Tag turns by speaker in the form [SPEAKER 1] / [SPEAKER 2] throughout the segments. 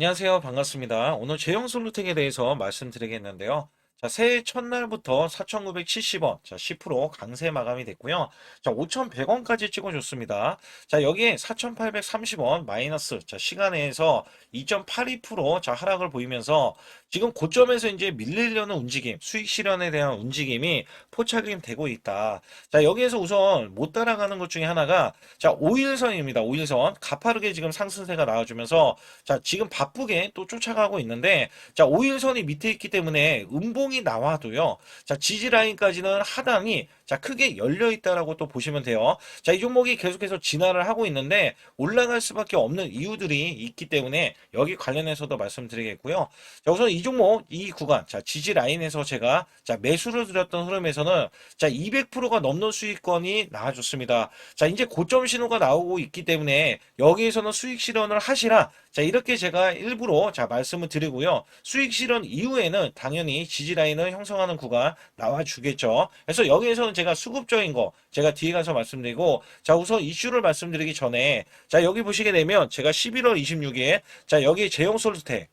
[SPEAKER 1] 안녕하세요. 반갑습니다. 오늘 제형 솔루텍에 대해서 말씀드리겠는데요. 자, 새해 첫날부터 4,970원, 자, 10% 강세 마감이 됐고요. 자, 5,100원까지 찍어줬습니다. 자, 여기에 4,830원 마이너스, 자, 시간에서 2.82% 자, 하락을 보이면서 지금 고점에서 이제 밀리려는 움직임, 수익 실현에 대한 움직임이 포착이 되고 있다. 자, 여기에서 우선 못 따라가는 것 중에 하나가 자, 5일선입니다. 5일선. 가파르게 지금 상승세가 나와주면서 자, 지금 바쁘게 또 쫓아가고 있는데, 자, 5일선이 밑에 있기 때문에 음봉이 나와도요, 자, 지지 라인까지는 하단이 자, 크게 열려 있다라고 또 보시면 돼요. 자, 이 종목이 계속해서 진화를 하고 있는데, 올라갈 수밖에 없는 이유들이 있기 때문에, 여기 관련해서도 말씀드리겠고요. 자, 우선 이 종목, 이 구간, 자, 지지 라인에서 제가, 자, 매수를 드렸던 흐름에서는, 자, 200%가 넘는 수익권이 나와줬습니다. 자, 이제 고점 신호가 나오고 있기 때문에, 여기에서는 수익 실현을 하시라. 자, 이렇게 제가 일부러 자, 말씀을 드리고요. 수익 실현 이후에는 당연히 지지 라인을 형성하는 구간 나와 주겠죠. 그래서 여기에서는 제가 수급적인 거 제가 뒤에 가서 말씀드리고 자, 우선 이슈를 말씀드리기 전에 자, 여기 보시게 되면 제가 11월 26일 자, 여기 제형 솔루텍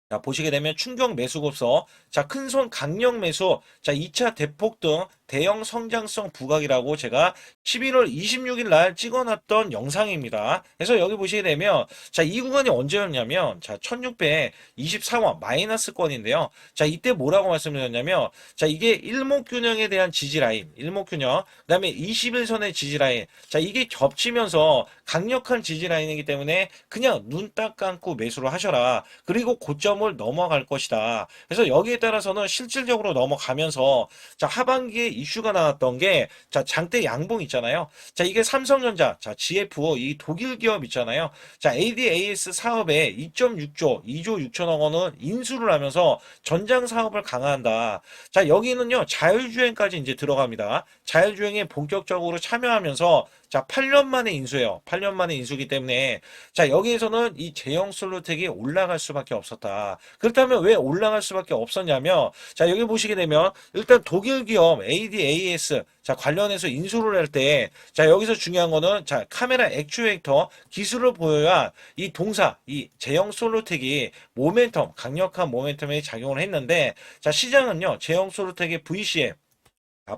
[SPEAKER 1] 자, 보시게 되면 충격 매수급서, 자, 큰손 강력 매수, 자, 2차 대폭 등 대형 성장성 부각이라고 제가 11월 26일 날 찍어놨던 영상입니다. 그래서 여기 보시게 되면, 자, 이 구간이 언제였냐면, 자, 1624원 마이너스권인데요. 자, 이때 뭐라고 말씀드렸냐면, 자, 이게 일목균형에 대한 지지라인, 일목균형, 그 다음에 21선의 지지라인, 자, 이게 겹치면서 강력한 지지라인이기 때문에 그냥 눈 딱 감고 매수를 하셔라. 그리고 고점 을 넘어갈 것이다. 그래서 여기에 따라서는 실질적으로 넘어가면서 자, 하반기에 이슈가 나왔던 게 자, 장대 양봉 있잖아요. 자, 이게 삼성전자, 자, GF 이 독일 기업 있잖아요. 자, ADAS 사업에 2.6조, 2조 6천억 원을 인수를 하면서 전장 사업을 강화한다. 자, 여기는요. 자율주행까지 이제 들어갑니다. 자율주행에 본격적으로 참여하면서 자, 8년 만에 인수예요. 8년 만에 인수기 때문에 자, 여기에서는 이 제형 솔루텍이 올라갈 수밖에 없었다. 그렇다면 왜 올라갈 수밖에 없었냐면 자, 여기 보시게 되면 일단 독일 기업 ADAS 자, 관련해서 인수를 할 때 자, 여기서 중요한 거는 자, 카메라 액추에이터 기술을 보여야 이 동사 이 제형 솔루텍이 모멘텀 강력한 모멘텀에 작용을 했는데 자, 시장은요. 제형 솔루텍의 VCM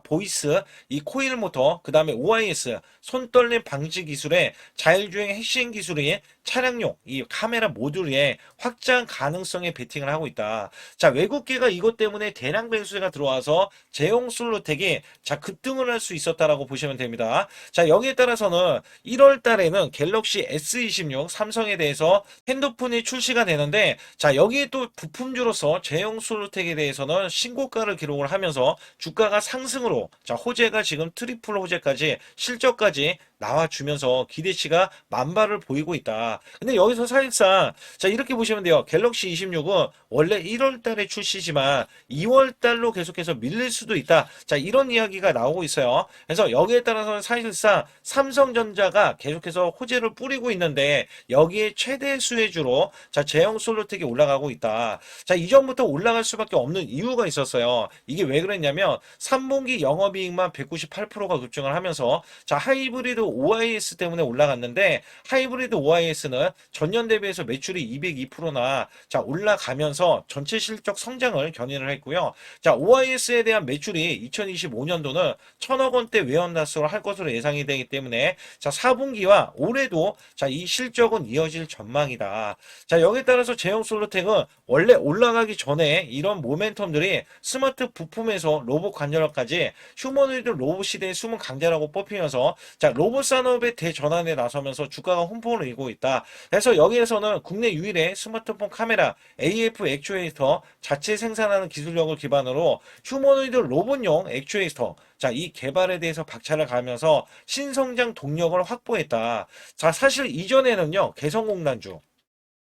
[SPEAKER 1] 보이스, 이 코일 모터, 그 다음에 OIS, 손떨림 방지 기술의 자율주행 핵심 기술인 차량용 이 카메라 모듈에 확장 가능성에 베팅을 하고 있다. 자, 외국계가 이것 때문에 대량 배수가 들어와서 제용 솔루텍이 자, 급등을 할 수 있었다라고 보시면 됩니다. 자, 여기에 따라서는 1월 달에는 갤럭시 S26 삼성에 대해서 핸드폰이 출시가 되는데 자, 여기에 또 부품주로서 제용 솔루텍에 대해서는 신고가를 기록을 하면서 주가가 상승으로 자, 호재가 지금 트리플 호재까지 실적까지 나와주면서 기대치가 만발을 보이고 있다. 근데 여기서 사실상 자, 이렇게 보시면 돼요. 갤럭시 26은 원래 1월 달에 출시지만 2월 달로 계속해서 밀릴 수도 있다. 자, 이런 이야기가 나오고 있어요. 그래서 여기에 따라서는 사실상 삼성전자가 계속해서 호재를 뿌리고 있는데 여기에 최대 수혜주로 자, 제형 솔루텍이 올라가고 있다. 자, 이전부터 올라갈 수밖에 없는 이유가 있었어요. 이게 왜 그랬냐면 3분기 영업이익만 198%가 급증을 하면서 자, 하이브리드 OIS 때문에 올라갔는데 하이브리드 OIS는 전년 대비해서 매출이 202%나 자, 올라가면서 전체 실적 성장을 견인을 했고요. 자, OIS에 대한 매출이 2025년도는 1,000억 원대 외연 달성을 할 것으로 예상이 되기 때문에 자, 4분기와 올해도 자, 이 실적은 이어질 전망이다. 자, 여기에 따라서 제형 솔루텍은 원래 올라가기 전에 이런 모멘텀들이 스마트 부품에서 로봇 관절까지 휴머노이드 로봇 시대의 숨은 강자라고 뽑히면서 자, 로봇 산업의 대전환에 나서면서 주가가 혼봉을 이루고 있다. 그래서 여기에서는 국내 유일의 스마트폰 카메라 AF 액추에이터 자체 생산하는 기술력을 기반으로 휴머노이드 로봇용 액추에이터 자, 이 개발에 대해서 박차를 가면서 신성장 동력을 확보했다. 자, 사실 이전에는요, 개성공단주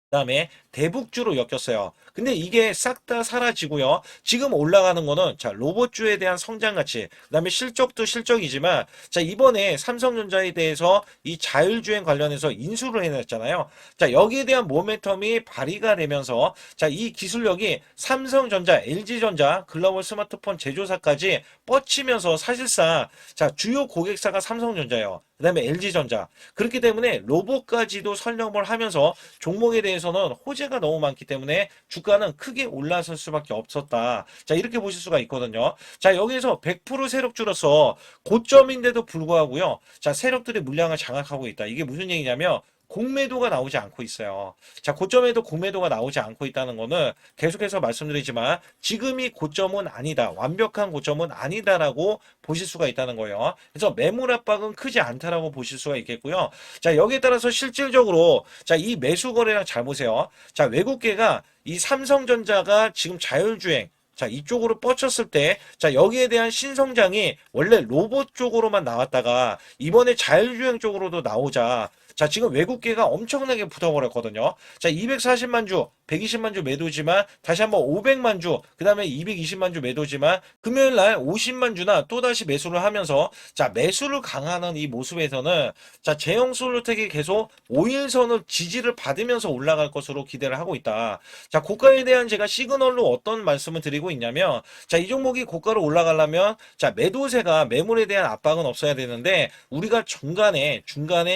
[SPEAKER 1] 그다음에 대북주로 엮였어요. 근데 이게 싹 다 사라지고요. 지금 올라가는 거는 자, 로봇주에 대한 성장 가치, 그다음에 실적도 실적이지만 자, 이번에 삼성전자에 대해서 이 자율주행 관련해서 인수를 해냈잖아요. 자, 여기에 대한 모멘텀이 발휘가 되면서 자, 이 기술력이 삼성전자, LG전자, 글로벌 스마트폰 제조사까지 뻗치면서 사실상 자, 주요 고객사가 삼성전자예요. 그 다음에 LG전자. 그렇기 때문에 로봇까지도 설명을 하면서 종목에 대해서는 호재가 너무 많기 때문에 주가는 크게 올라설 수밖에 없었다. 자, 이렇게 보실 수가 있거든요. 자, 여기서 100% 세력주로서 고점인데도 불구하고요. 자, 세력들이 물량을 장악하고 있다. 이게 무슨 얘기냐면 공매도가 나오지 않고 있어요. 자, 고점에도 공매도가 나오지 않고 있다는 거는 계속해서 말씀드리지만 지금이 고점은 아니다. 완벽한 고점은 아니다라고 보실 수가 있다는 거예요. 그래서 매물 압박은 크지 않다라고 보실 수가 있겠고요. 자, 여기에 따라서 실질적으로 자, 이 매수 거래량 잘 보세요. 자, 외국계가 이 삼성전자가 지금 자율주행 자, 이쪽으로 뻗쳤을 때, 자, 여기에 대한 신성장이 원래 로봇 쪽으로만 나왔다가 이번에 자율주행 쪽으로도 나오자. 자, 지금 외국계가 엄청나게 붙어버렸거든요. 자, 240만 주, 120만 주 매도지만 다시 한번 500만 주, 그 다음에 220만 주 매도지만 금요일 날 50만 주나 또다시 매수를 하면서 자, 매수를 강화하는 이 모습에서는 자, 제형솔루텍이 계속 5일선을 지지를 받으면서 올라갈 것으로 기대를 하고 있다. 자, 고가에 대한 제가 시그널로 어떤 말씀을 드리고 있냐면 자, 이 종목이 고가로 올라가려면 자, 매도세가 매물에 대한 압박은 없어야 되는데 우리가 중간에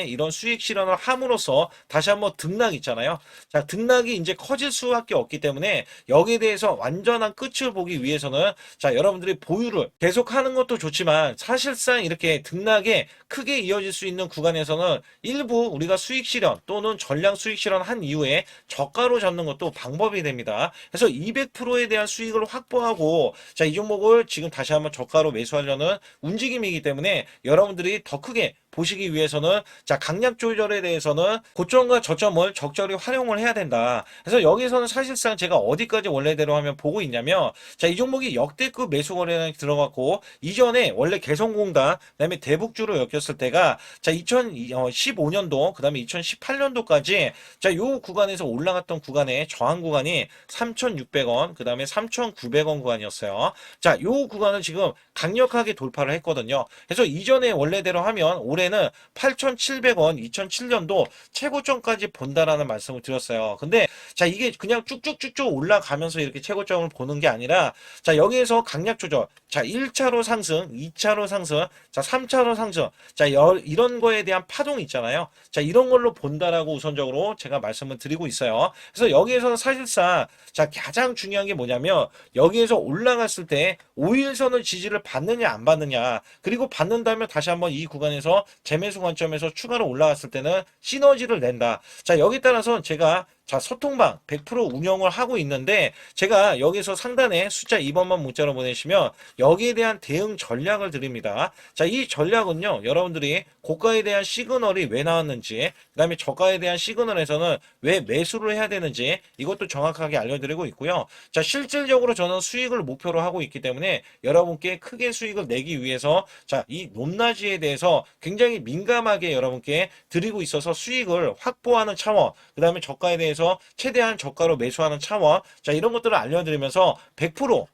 [SPEAKER 1] 이런 수익 실현을 함으로써 다시 한번 등락 있잖아요. 자, 등락이 이제 커질 수밖에 없기 때문에 여기에 대해서 완전한 끝을 보기 위해서는 자, 여러분들이 보유를 계속하는 것도 좋지만 사실상 이렇게 등락에 크게 이어질 수 있는 구간에서는 일부 우리가 수익 실현 또는 전량 수익 실현 한 이후에 저가로 잡는 것도 방법이 됩니다. 그래서 200%에 대한 수익을 확보하고 자, 이 종목을 지금 다시 한번 저가로 매수하려는 움직임이기 때문에 여러분들이 더 크게 보시기 위해서는 자, 강약 조절에 대해서는 고점과 저점을 적절히 활용을 해야 된다. 그래서 여기서는 사실상 제가 어디까지 원래대로 하면 보고 있냐면 자, 이 종목이 역대급 매수 거래량이 들어갔고 이전에 원래 개성공단 그다음에 대북주로 엮였을 때가 자, 2015년도 그다음에 2018년도까지 자, 요 구간에서 올라갔던 구간의 저항 구간이 3,600원 그다음에 3,900원 구간이었어요. 자, 요 구간은 지금 강력하게 돌파를 했거든요. 그래서 이전에 원래대로 하면 올해는 8,700원 2007년도 최고점까지 본다라는 말씀을 드렸어요. 근데 자, 이게 그냥 쭉쭉쭉쭉 올라가면서 이렇게 최고점을 보는 게 아니라 자, 여기에서 강약 조절 자, 1차로 상승 2차로 상승 자, 3차로 상승 자, 이런 거에 대한 파동이 있잖아요. 자, 이런 걸로 본다라고 우선적으로 제가 말씀을 드리고 있어요. 그래서 여기에서는 사실상 자, 가장 중요한 게 뭐냐면 여기에서 올라갔을 때 5일선을 지지를 받느냐 안 받느냐 그리고 받는다면 다시 한번 이 구간에서 재매수 관점에서 추가로 올라갔을 때는 시너지를 낸다. 자, 여기 따라서 제가 자, 소통방 100% 운영을 하고 있는데 제가 여기서 상단에 숫자 2번만 문자로 보내시면 여기에 대한 대응 전략을 드립니다. 자, 이 전략은요, 여러분들이 고가에 대한 시그널이 왜 나왔는지, 그 다음에 저가에 대한 시그널에서는 왜 매수를 해야 되는지 이것도 정확하게 알려드리고 있고요. 자, 실질적으로 저는 수익을 목표로 하고 있기 때문에 여러분께 크게 수익을 내기 위해서 자, 이 높낮이에 대해서 굉장히 민감하게 여러분께 드리고 있어서 수익을 확보하는 차원, 그 다음에 저가에 대해서 최대한 저가로 매수하는 차원, 자, 이런 것들을 알려드리면서 100%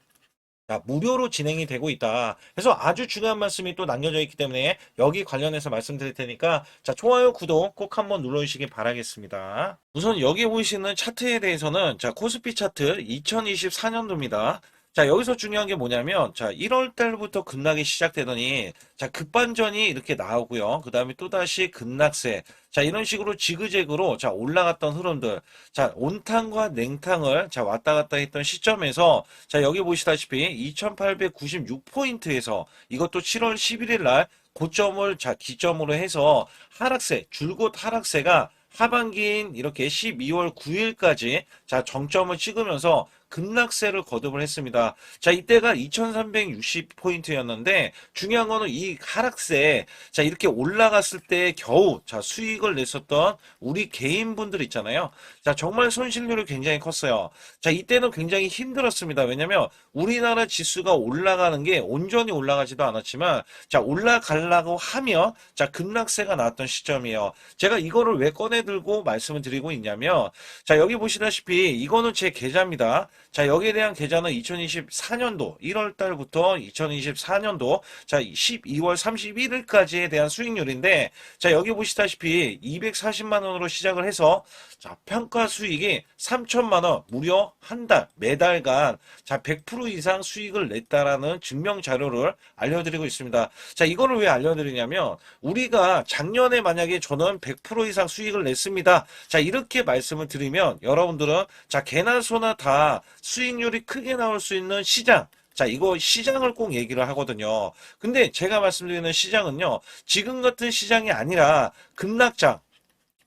[SPEAKER 1] 자, 무료로 진행이 되고 있다. 그래서 아주 중요한 말씀이 또 남겨져 있기 때문에 여기 관련해서 말씀드릴 테니까 자, 좋아요, 구독 꼭 한번 눌러주시기 바라겠습니다. 우선 여기 보이시는 차트에 대해서는 자, 코스피 차트 2024년도입니다. 자, 여기서 중요한 게 뭐냐면 자, 1월 달부터 급락이 시작되더니 자, 급반전이 이렇게 나오고요. 그 다음에 또다시 급락세. 자, 이런 식으로 지그재그로 자, 올라갔던 흐름들. 자, 온탕과 냉탕을 자, 왔다 갔다 했던 시점에서 자, 여기 보시다시피 2896포인트에서 이것도 7월 11일 날 고점을 자, 기점으로 해서 하락세, 줄곧 하락세가 하반기인 이렇게 12월 9일까지 자, 정점을 찍으면서 급락세를 거듭을 했습니다. 자, 이때가 2360포인트였는데 중요한 거는 이 하락세 자, 이렇게 올라갔을 때 겨우 자, 수익을 냈었던 우리 개인분들 있잖아요. 자, 정말 손실률이 굉장히 컸어요. 자, 이때는 굉장히 힘들었습니다. 왜냐면 우리나라 지수가 올라가는 게 온전히 올라가지도 않았지만 자, 올라가려고 하면 자, 급락세가 나왔던 시점이에요. 제가 이거를 왜 꺼내 들고 말씀을 드리고 있냐면 자, 여기 보시다시피 이거는 제 계좌입니다. 자, 여기에 대한 계좌는 2024년도 1월 달부터 2024년도 자, 12월 31일까지에 대한 수익률인데 자, 여기 보시다시피 240만 원으로 시작을 해서 자, 평가 수익이 3천만 원, 무려 한 달, 매달간 자, 100% 이상 수익을 냈다라는 증명 자료를 알려드리고 있습니다. 자, 이거를 왜 알려드리냐면 우리가 작년에 만약에 저는 100% 이상 수익을 냈습니다. 자, 이렇게 말씀을 드리면 여러분들은 자, 개나 소나 다 수익률이 크게 나올 수 있는 시장, 자, 이거 시장을 꼭 얘기를 하거든요. 근데 제가 말씀드리는 시장은요, 지금 같은 시장이 아니라 급락장,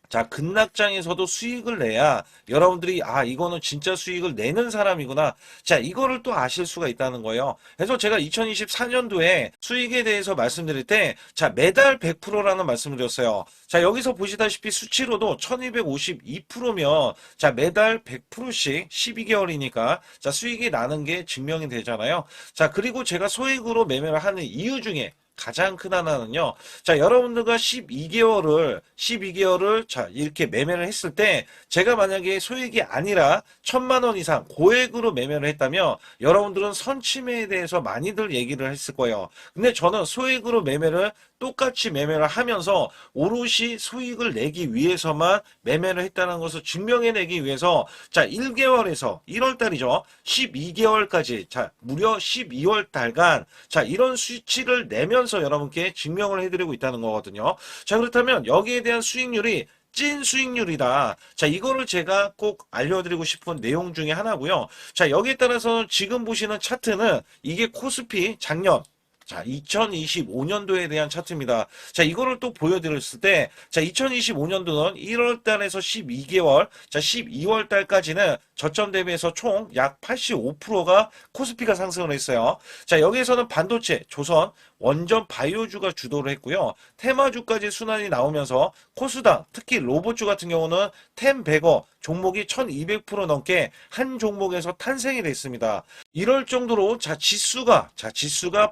[SPEAKER 1] 자, 급락장에서도 수익을 내야 여러분들이 아, 이거는 진짜 수익을 내는 사람이구나. 자, 이거를 또 아실 수가 있다는 거예요. 그래서 제가 2024년도에 수익에 대해서 말씀드릴 때 자, 매달 100%라는 말씀을 드렸어요. 자, 여기서 보시다시피 수치로도 1252%면 자, 매달 100%씩 12개월이니까 자, 수익이 나는 게 증명이 되잖아요. 자, 그리고 제가 소액으로 매매를 하는 이유 중에 가장 큰 하나는요. 자, 여러분들과 12개월을 자, 이렇게 매매를 했을 때 제가 만약에 소액이 아니라 1,000만 원 이상 고액으로 매매를 했다면 여러분들은 선침해에 대해서 많이들 얘기를 했을 거예요. 근데 저는 소액으로 매매를 똑같이 매매를 하면서 오롯이 수익을 내기 위해서만 매매를 했다는 것을 증명해내기 위해서 자, 1개월에서 1월 달이죠. 12개월까지 자, 무려 12월 달간 자, 이런 수치를 내면서 여러분께 증명을 해드리고 있다는 거거든요. 자, 그렇다면 여기에 대한 수익률이 찐 수익률이다. 자, 이거를 제가 꼭 알려드리고 싶은 내용 중에 하나고요. 자, 여기에 따라서 지금 보시는 차트는 이게 코스피 작년 자, 2025년도에 대한 차트입니다. 자, 이거를 또 보여드렸을 때, 자, 2025년도는 1월 달에서 12개월, 자, 12월 달까지는 저점 대비해서 총 약 85%가 코스피가 상승을 했어요. 자, 여기에서는 반도체, 조선, 원전 바이오주가 주도를 했고요. 테마주까지 순환이 나오면서 코스닥, 특히 로봇주 같은 경우는 템베거 종목이 1200% 넘게 한 종목에서 탄생이 됐습니다. 이럴 정도로 지수가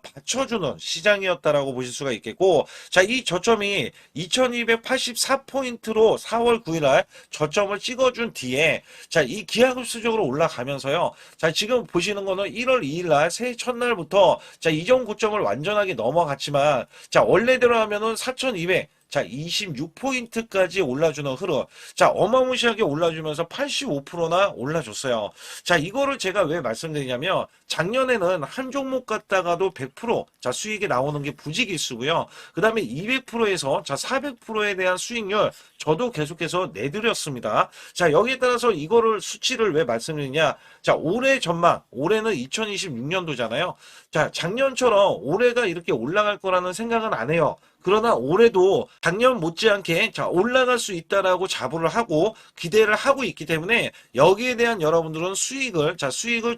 [SPEAKER 1] 받쳐주는 시장이었다라고 보실 수가 있겠고, 자, 이 저점이 2284포인트로 4월 9일날 저점을 찍어준 뒤에, 자, 이 기하급수적으로 올라가면서요. 자, 지금 보시는 거는 1월 2일날 새해 첫날부터 자, 이전 고점을 완전하게 넘어갔지만, 자, 원래대로 하면은 4200, 자, 26포인트까지 올라주는 흐름. 자, 어마무시하게 올라주면서 85%나 올라줬어요. 자, 이거를 제가 왜 말씀드리냐면, 작년에는 한 종목 갖다가도 100%, 자, 수익이 나오는 게 부지기수고요. 그 다음에 200%에서, 자, 400%에 대한 수익률, 저도 계속해서 내드렸습니다. 자, 여기에 따라서 이거를 수치를 왜 말씀드리냐. 자, 올해 전망, 올해는 2026년도잖아요. 자, 작년처럼 올해가 이렇게 올라갈 거라는 생각은 안 해요. 그러나 올해도 작년 못지않게 자, 올라갈 수 있다라고 자부를 하고 기대를 하고 있기 때문에 여기에 대한 여러분들은 수익을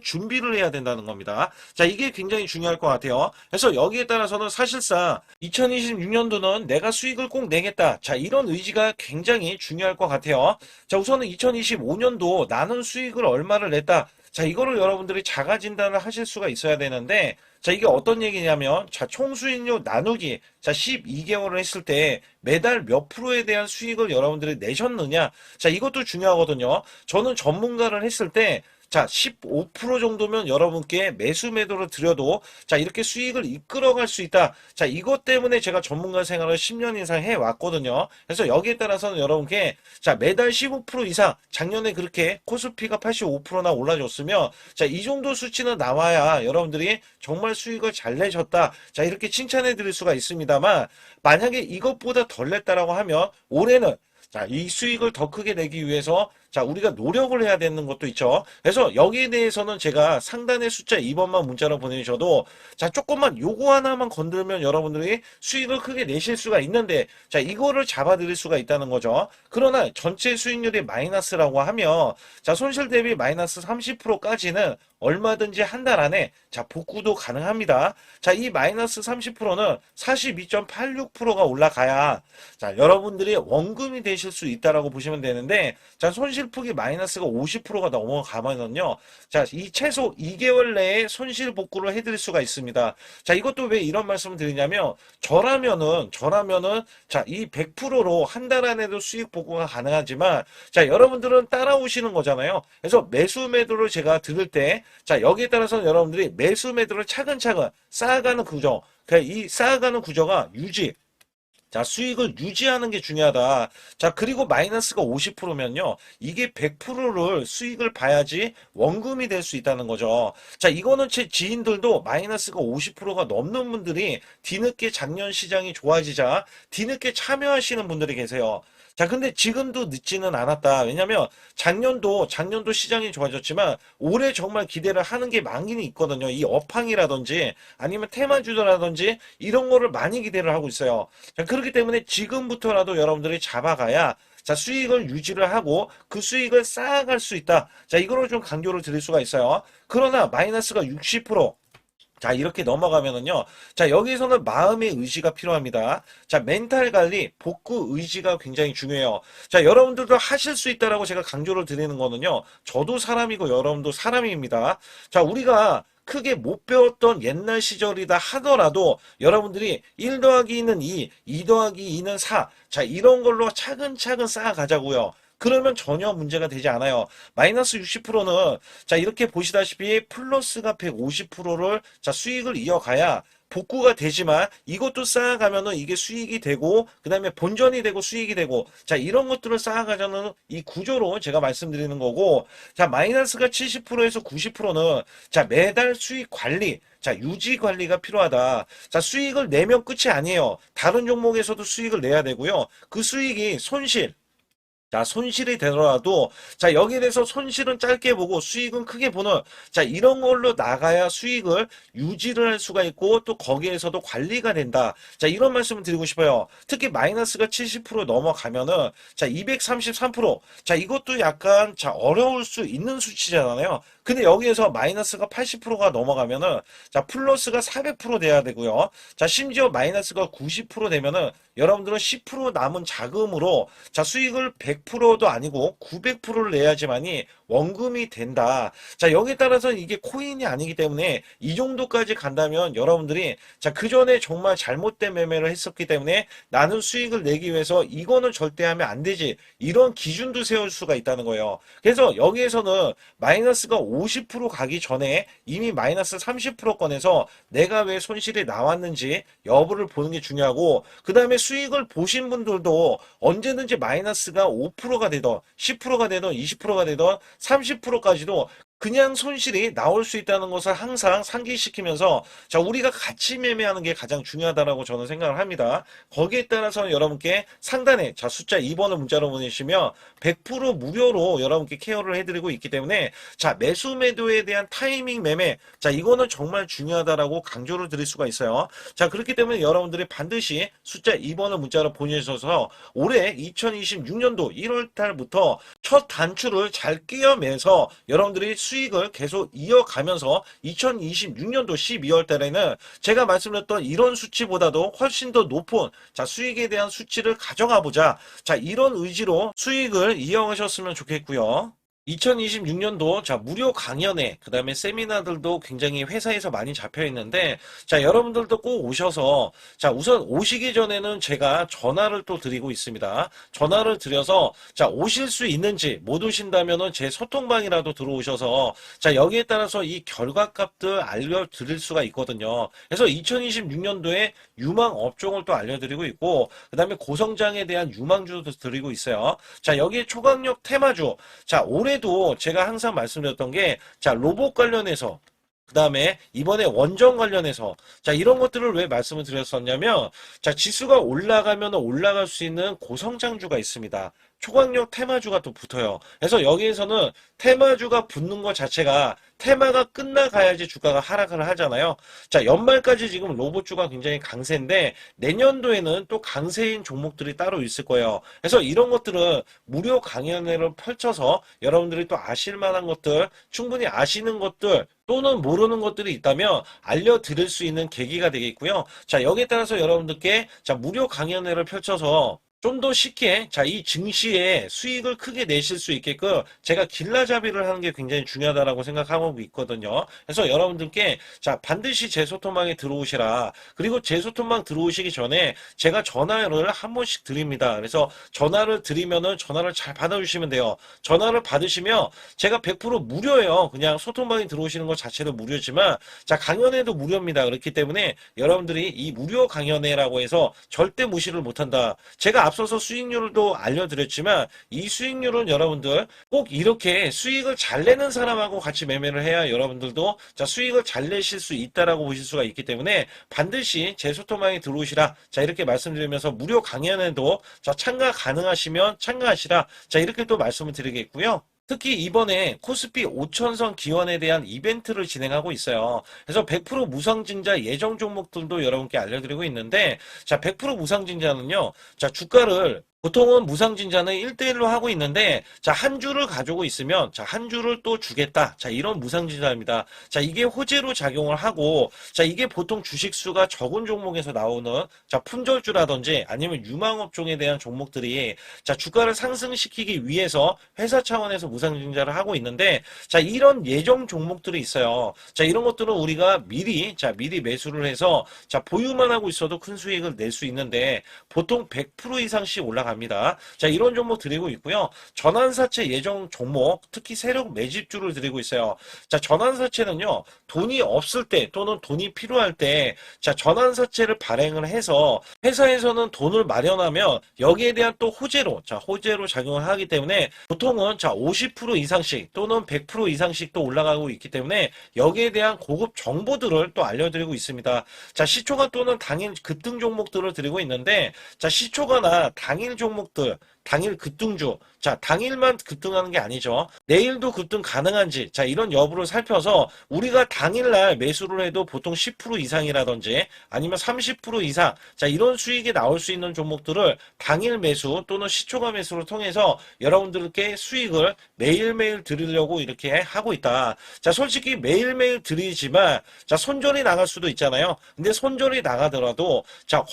[SPEAKER 1] 준비를 해야 된다는 겁니다. 자, 이게 굉장히 중요할 것 같아요. 그래서 여기에 따라서는 사실상 2026년도는 내가 수익을 꼭 내겠다. 자, 이런 의지가 굉장히 중요할 것 같아요. 자, 우선은 2025년도 나는 수익을 얼마를 냈다. 자, 이거를 여러분들이 자가 진단을 하실 수가 있어야 되는데, 자, 이게 어떤 얘기냐면, 자, 총수익률 나누기, 자, 12개월을 했을 때 매달 몇 프로에 대한 수익을 여러분들이 내셨느냐. 자, 이것도 중요하거든요. 저는 전문가를 했을 때, 자, 15% 정도면 여러분께 매수 매도를 드려도 자, 이렇게 수익을 이끌어갈 수 있다. 자, 이것 때문에 제가 전문가 생활을 10년 이상 해왔거든요. 그래서 여기에 따라서는 여러분께 자, 매달 15% 이상 작년에 그렇게 코스피가 85%나 올라줬으면 자, 이 정도 수치는 나와야 여러분들이 정말 수익을 잘 내셨다. 자, 이렇게 칭찬해 드릴 수가 있습니다만 만약에 이것보다 덜 냈다라고 하면 올해는 자, 이 수익을 더 크게 내기 위해서 자, 우리가 노력을 해야 되는 것도 있죠. 그래서 여기에 대해서는 제가 상단의 숫자 2번만 문자로 보내주셔도 자, 조금만 요거 하나만 건들면 여러분들이 수익을 크게 내실 수가 있는데 자, 이거를 잡아드릴 수가 있다는 거죠. 그러나 전체 수익률이 마이너스라고 하면 자, 손실 대비 마이너스 30%까지는 얼마든지 한 달 안에 자, 복구도 가능합니다. 자, 이 마이너스 30%는 42.86%가 올라가야 자, 여러분들이 원금이 되실 수 있다라고 보시면 되는데 자, 손실 손실폭이 마이너스가 50%가 넘어가면은요. 자, 이 최소 2개월 내에 손실 복구를 해드릴 수가 있습니다. 자, 이것도 왜 이런 말씀을 드리냐면, 저라면은, 자, 이 100%로 한 달 안에도 수익 복구가 가능하지만, 자, 여러분들은 따라오시는 거잖아요. 그래서 매수 매도를 제가 들을 때, 자, 여기에 따라서는 여러분들이 매수 매도를 차근차근 쌓아가는 구조, 이 쌓아가는 구조가 자, 수익을 유지하는 게 중요하다. 자, 그리고 마이너스가 50%면요. 이게 100%를 수익을 봐야지 원금이 될 수 있다는 거죠. 자, 이거는 제 지인들도 마이너스가 50%가 넘는 분들이 뒤늦게 작년 시장이 좋아지자 뒤늦게 참여하시는 분들이 계세요. 자, 근데 지금도 늦지는 않았다. 왜냐면 작년도 시장이 좋아졌지만 올해 정말 기대를 하는 게 많이 있거든요. 이 업황이라든지 아니면 테마주라든지 이런 거를 많이 기대를 하고 있어요. 자, 그렇기 때문에 지금부터라도 여러분들이 잡아가야 자, 수익을 유지를 하고 그 수익을 쌓아갈 수 있다. 자, 이거를 좀 강조를 드릴 수가 있어요. 그러나 마이너스가 60%, 자, 이렇게 넘어가면은요. 자, 여기서는 마음의 의지가 필요합니다. 자, 멘탈 관리, 복구 의지가 굉장히 중요해요. 자, 여러분들도 하실 수 있다라고 제가 강조를 드리는 거는요. 저도 사람이고 여러분도 사람입니다. 자, 우리가 크게 못 배웠던 옛날 시절이다 하더라도 여러분들이 1 더하기 2는 2 더하기 2는 4. 자, 이런 걸로 차근차근 쌓아가자고요. 그러면 전혀 문제가 되지 않아요. 마이너스 60%는 자, 이렇게 보시다시피 플러스가 150%를 자, 수익을 이어가야 복구가 되지만 이것도 쌓아가면은 이게 수익이 되고 그다음에 본전이 되고 수익이 되고 자, 이런 것들을 쌓아가자는 이 구조로 제가 말씀드리는 거고, 자, 마이너스가 70%에서 90%는 자, 매달 수익 관리, 자, 유지 관리가 필요하다. 자, 수익을 내면 끝이 아니에요. 다른 종목에서도 수익을 내야 되고요. 그 수익이 자, 손실이 되더라도, 자, 여기에 대해서 손실은 짧게 보고 수익은 크게 보는, 자, 이런 걸로 나가야 수익을 유지를 할 수가 있고, 또 거기에서도 관리가 된다. 자, 이런 말씀을 드리고 싶어요. 특히 마이너스가 70% 넘어가면은, 자, 233%. 자, 이것도 약간, 자, 어려울 수 있는 수치잖아요. 근데 여기에서 마이너스가 80%가 넘어가면은, 자, 플러스가 400% 돼야 되고요. 자, 심지어 마이너스가 90% 되면은, 여러분들은 10% 남은 자금으로 자, 수익을 100%도 아니고 900%를 내야지만이 원금이 된다. 자, 여기에 따라서 이게 코인이 아니기 때문에 이 정도까지 간다면 여러분들이 자, 그 전에 정말 잘못된 매매를 했었기 때문에 나는 수익을 내기 위해서 이거는 절대 하면 안 되지. 이런 기준도 세울 수가 있다는 거예요. 그래서 여기에서는 마이너스가 50% 가기 전에 이미 마이너스 30%권에서 내가 왜 손실이 나왔는지 여부를 보는 게 중요하고, 그 다음에 수익을 보신 분들도 언제든지 마이너스가 5%가 되던 10%가 되던 20%가 되던 30%까지도 그냥 손실이 나올 수 있다는 것을 항상 상기시키면서 자, 우리가 같이 매매하는 게 가장 중요하다라고 저는 생각을 합니다. 거기에 따라서 여러분께 상단에 자, 숫자 2번을 문자로 보내시면 100% 무료로 여러분께 케어를 해드리고 있기 때문에 자, 매수 매도에 대한 타이밍 매매, 자, 이거는 정말 중요하다라고 강조를 드릴 수가 있어요. 자, 그렇기 때문에 여러분들이 반드시 숫자 2번을 문자로 보내셔서 올해 2026년도 1월 달부터 첫 단추를 잘 끼워매서 여러분들이 수익을 계속 이어가면서 2026년도 12월 달에는 제가 말씀드렸던 이런 수치보다도 훨씬 더 높은 자, 수익에 대한 수치를 가져가 보자. 자, 이런 의지로 수익을 이어가셨으면 좋겠고요. 2026년도 자, 무료 강연회 그다음에 세미나들도 굉장히 회사에서 많이 잡혀 있는데 자, 여러분들도 꼭 오셔서 자, 우선 오시기 전에는 제가 전화를 또 드리고 있습니다. 전화를 드려서 자, 오실 수 있는지, 못 오신다면은 제 소통방이라도 들어오셔서 자, 여기에 따라서 이 결과값들 알려드릴 수가 있거든요. 그래서 2026년도에 유망 업종을 또 알려드리고 있고 그다음에 고성장에 대한 유망주도 드리고 있어요. 자, 여기에 초강력 테마주, 자, 올해도 제가 항상 말씀드렸던 게 자, 로봇 관련해서 그 다음에 이번에 원전 관련해서 자, 이런 것들을 왜 말씀을 드렸었냐면 자, 지수가 올라가면 올라갈 수 있는 고성장주가 있습니다. 초강력 테마주가 또 붙어요. 그래서 여기에서는 테마주가 붙는 것 자체가 테마가 끝나가야지 주가가 하락을 하잖아요. 자, 연말까지 지금 로봇주가 굉장히 강세인데 내년도에는 또 강세인 종목들이 따로 있을 거예요. 그래서 이런 것들은 무료 강연회를 펼쳐서 여러분들이 또 아실 만한 것들, 충분히 아시는 것들 또는 모르는 것들이 있다면 알려드릴 수 있는 계기가 되겠고요. 자, 여기에 따라서 여러분들께 자, 무료 강연회를 펼쳐서 좀 더 쉽게 이 증시에 수익을 크게 내실 수 있게끔 제가 길라잡이를 하는 게 굉장히 중요하다라고 생각하고 있거든요. 그래서 여러분들께 반드시 제 소통방에 들어오시라. 그리고 제 소통방 들어오시기 전에 제가 전화를 한 번씩 드립니다. 그래서 전화를 드리면은 전화를 잘 받아주시면 돼요. 전화를 받으시면 제가 100% 무료예요. 그냥 소통방에 들어오시는 것 자체도 무료지만 강연회도 무료입니다. 그렇기 때문에 여러분들이 이 무료 강연회라고 해서 절대 무시를 못한다. 제가 앞서서 수익률도 알려드렸지만 이 수익률은 여러분들 꼭 이렇게 수익을 잘 내는 사람하고 같이 매매를 해야 여러분들도 수익을 잘 내실 수 있다라고 보실 수가 있기 때문에 반드시 제 소통방에 들어오시라. 이렇게 말씀드리면서 무료 강연에도 참가 가능하시면 참가하시라. 이렇게 또 말씀을 드리겠고요. 특히 이번에 코스피 5천선 기원에 대한 이벤트를 진행하고 있어요. 그래서 100% 무상증자 예정 종목들도 여러분께 알려드리고 있는데 100% 무상증자는요. 주가를 보통은 무상증자는 1대1로 하고 있는데 한 주를 가지고 있으면 한 주를 또 주겠다. 이런 무상증자입니다. 이게 호재로 작용을 하고 이게 보통 주식수가 적은 종목에서 나오는 품절주라든지 아니면 유망업종에 대한 종목들이 주가를 상승시키기 위해서 회사 차원에서 무상증자를 하고 있는데 이런 예정 종목들이 있어요. 이런 것들은 우리가 미리 매수를 해서 보유만 하고 있어도 큰 수익을 낼 수 있는데 보통 100% 이상씩 올라갑니다. 이런 종목 드리고 있고요. 전환사채 예정 종목 특히 세력 매집주를 드리고 있어요. 전환사채는요. 돈이 없을 때 또는 돈이 필요할 때 전환사채를 발행을 해서 회사에서는 돈을 마련하면 여기에 대한 또 호재로 작용을 하기 때문에 보통은 50% 이상씩 또는 100% 이상씩 또 올라가고 있기 때문에 여기에 대한 고급 정보들을 또 알려드리고 있습니다. 시초가 또는 당일 급등 종목들을 드리고 있는데 시초가나 당일 종목들 당일 급등주 당일만 급등하는 게 아니죠. 내일도 급등 가능한지 이런 여부를 살펴서 우리가 당일날 매수를 해도 보통 10% 이상이라든지 아니면 30% 이상 이런 수익이 나올 수 있는 종목들을 당일 매수 또는 시초가 매수를 통해서 여러분들께 수익을 매일매일 드리려고 이렇게 하고 있다. 솔직히 매일매일 드리지만 손절이 나갈 수도 있잖아요. 근데 손절이 나가더라도